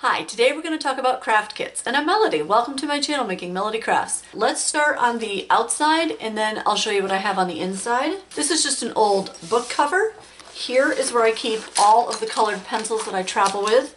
Hi, today we're going to talk about craft kits, and I'm Melody. Welcome to my channel, Making Melody Crafts. Let's start on the outside and then I'll show you what I have on the inside. This is just an old book cover. Here is where I keep all of the colored pencils that I travel with.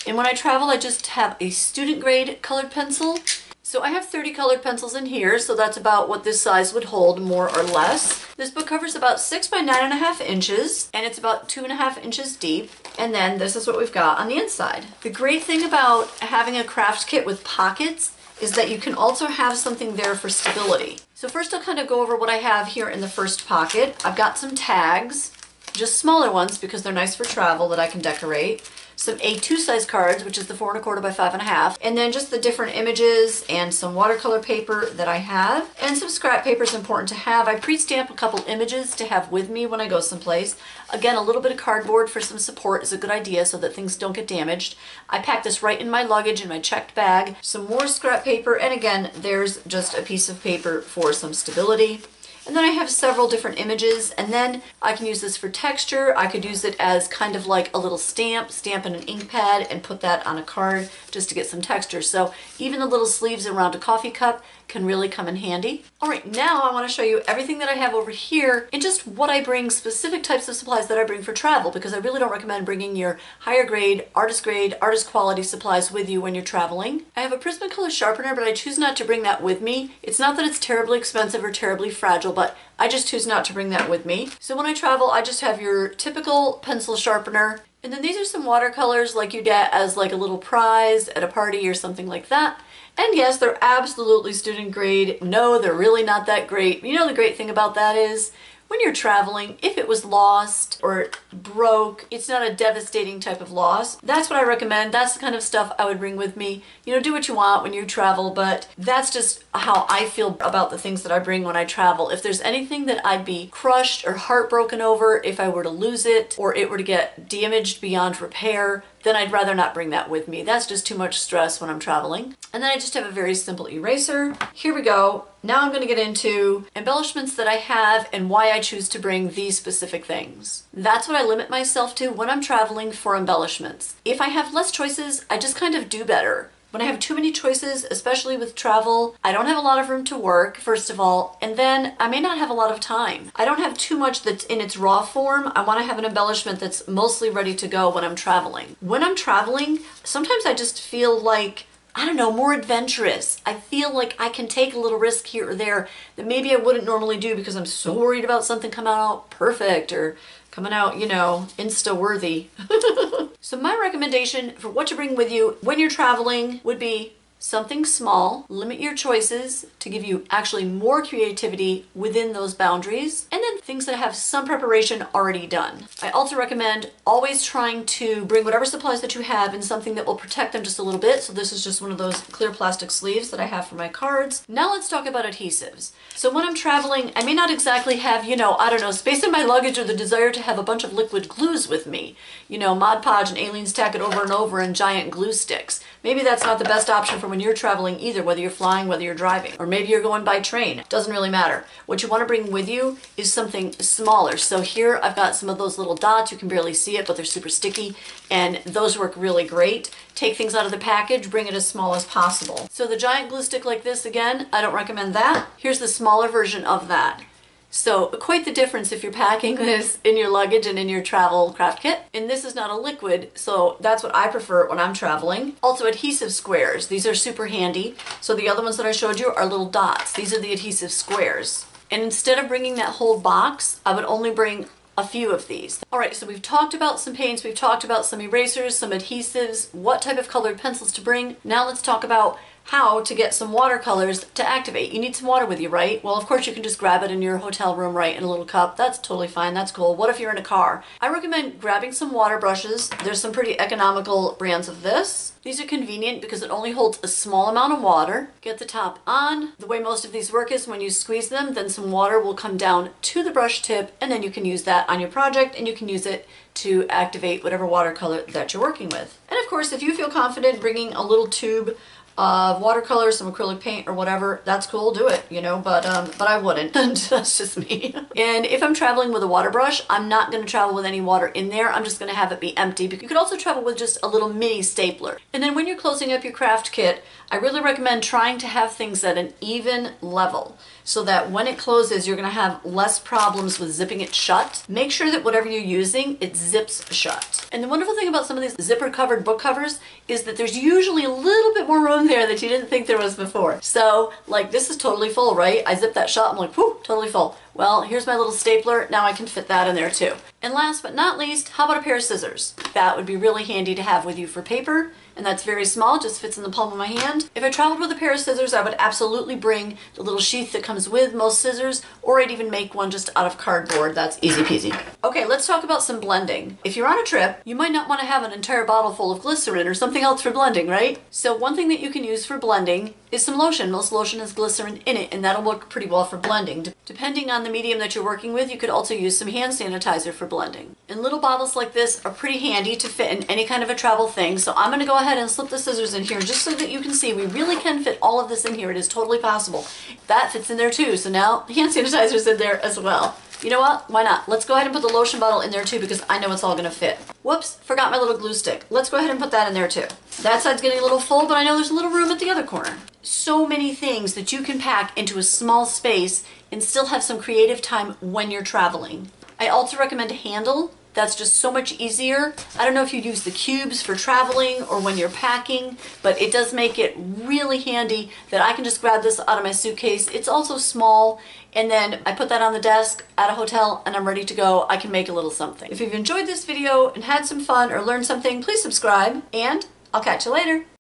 And when I travel, I just have a student grade colored pencil. So I have 30 colored pencils in here, so that's about what this size would hold, more or less. This book cover is about 6 by 9.5 inches, and it's about 2.5 inches deep. And then this is what we've got on the inside. The great thing about having a craft kit with pockets is that you can also have something there for stability. So first I'll kind of go over what I have here in the first pocket. I've got some tags, just smaller ones because they're nice for travel that I can decorate. Some A2 size cards, which is the 4 1/4 by 5.5, and then just the different images and some watercolor paper that I have, and some scrap paper is important to have. I pre-stamp a couple images to have with me when I go someplace. Again, a little bit of cardboard for some support is a good idea so that things don't get damaged. I pack this right in my luggage in my checked bag. Some more scrap paper, and again, there's just a piece of paper for some stability. And then I have several different images, and then I can use this for texture. I could use it as kind of like a little stamp in an ink pad and put that on a card just to get some texture. So even the little sleeves around a coffee cup can really come in handy. All right, now I want to show you everything that I have over here and just what I bring, specific types of supplies that I bring for travel, because I really don't recommend bringing your higher grade, artist quality supplies with you when you're traveling. I have a Prismacolor sharpener, but I choose not to bring that with me. It's not that it's terribly expensive or terribly fragile, but I just choose not to bring that with me. So when I travel, I just have your typical pencil sharpener. And then these are some watercolors like you get as like a little prize at a party or something like that. And yes, they're absolutely student grade. No, they're really not that great. You know, the great thing about that is when you're traveling, if it was lost or broke, it's not a devastating type of loss. That's what I recommend. That's the kind of stuff I would bring with me. You know, do what you want when you travel, but that's just how I feel about the things that I bring when I travel. If there's anything that I'd be crushed or heartbroken over if I were to lose it or it were to get damaged beyond repair, then I'd rather not bring that with me. That's just too much stress when I'm traveling. And then I just have a very simple eraser. Here we go. Now I'm going to get into embellishments that I have and why I choose to bring these specific things. That's what I limit myself to when I'm traveling for embellishments. If I have less choices, I just kind of do better. When I have too many choices, especially with travel, I don't have a lot of room to work, first of all, and then I may not have a lot of time. I don't have too much that's in its raw form. I want to have an embellishment that's mostly ready to go when I'm traveling. When I'm traveling, sometimes I just feel like, I don't know, more adventurous. I feel like I can take a little risk here or there that maybe I wouldn't normally do because I'm so worried about something coming out perfect or coming out, you know, Insta-worthy. So my recommendation for what to bring with you when you're traveling would be something small. Limit your choices to give you actually more creativity within those boundaries, and then things that have some preparation already done. I also recommend always trying to bring whatever supplies that you have in something that will protect them just a little bit. So this is just one of those clear plastic sleeves that I have for my cards. Now let's talk about adhesives. So when I'm traveling, I may not exactly have, you know, I don't know, space in my luggage or the desire to have a bunch of liquid glues with me. You know, Mod Podge and Aleene's Tack It Over and Over and giant glue sticks. Maybe that's not the best option for when you're traveling either, whether you're flying, whether you're driving, or maybe you're going by train. Doesn't really matter. What you want to bring with you is something smaller. So here I've got some of those little dots. You can barely see it, but they're super sticky, and those work really great. Take things out of the package, bring it as small as possible. So the giant glue stick like this, again, I don't recommend that. Here's the smaller version of that. So quite the difference if you're packing this in your luggage and in your travel craft kit. And this is not a liquid, so that's what I prefer when I'm traveling. Also adhesive squares. These are super handy. So the other ones that I showed you are little dots. These are the adhesive squares. And instead of bringing that whole box, I would only bring a few of these. All right, so we've talked about some paints, we've talked about some erasers, some adhesives, what type of colored pencils to bring. Now let's talk about how to get some watercolors to activate. You need some water with you, right? Well, of course you can just grab it in your hotel room, right, in a little cup. That's totally fine, that's cool. What if you're in a car? I recommend grabbing some water brushes. There's some pretty economical brands of this. These are convenient because it only holds a small amount of water. Get the top on. The way most of these work is when you squeeze them, then some water will come down to the brush tip, and then you can use that on your project and you can use it to activate whatever watercolor that you're working with. And of course, if you feel confident bringing a little tube of watercolors, some acrylic paint or whatever, that's cool, do it, you know, but I wouldn't. That's just me. And if I'm traveling with a water brush, I'm not going to travel with any water in there. I'm just going to have it be empty. You could also travel with just a little mini stapler. And then when you're closing up your craft kit, I really recommend trying to have things at an even level so that when it closes, you're going to have less problems with zipping it shut. Make sure that whatever you're using, it zips shut. And the wonderful thing about some of these zipper covered book covers is that there's usually a little bit more room there that you didn't think there was before. So like this is totally full, right? I zip that shut, I'm like, whew, totally full. Well, here's my little stapler. Now I can fit that in there too. And last but not least, how about a pair of scissors? That would be really handy to have with you for paper. And that's very small, just fits in the palm of my hand. If I traveled with a pair of scissors, I would absolutely bring the little sheath that comes with most scissors, or I'd even make one just out of cardboard. That's easy peasy. Okay, let's talk about some blending. If you're on a trip, you might not want to have an entire bottle full of glycerin or something else for blending, right? So one thing that you can use for blending is some lotion. Most lotion has glycerin in it, and that'll work pretty well for blending. Depending on the medium that you're working with, you could also use some hand sanitizer for blending. And little bottles like this are pretty handy to fit in any kind of a travel thing, so I'm going to go ahead and slip the scissors in here just so that you can see we really can fit all of this in here. It is totally possible. That fits in there too, so now hand sanitizer's in there as well. You know what? Why not? Let's go ahead and put the lotion bottle in there too because I know it's all going to fit. Whoops, forgot my little glue stick. Let's go ahead and put that in there too. That side's getting a little full, but I know there's a little room at the other corner. So many things that you can pack into a small space and still have some creative time when you're traveling. I also recommend a handle. That's just so much easier. I don't know if you use the cubes for traveling or when you're packing, but it does make it really handy that I can just grab this out of my suitcase. It's also small, and then I put that on the desk at a hotel and I'm ready to go. I can make a little something. If you've enjoyed this video and had some fun or learned something, please subscribe, and I'll catch you later.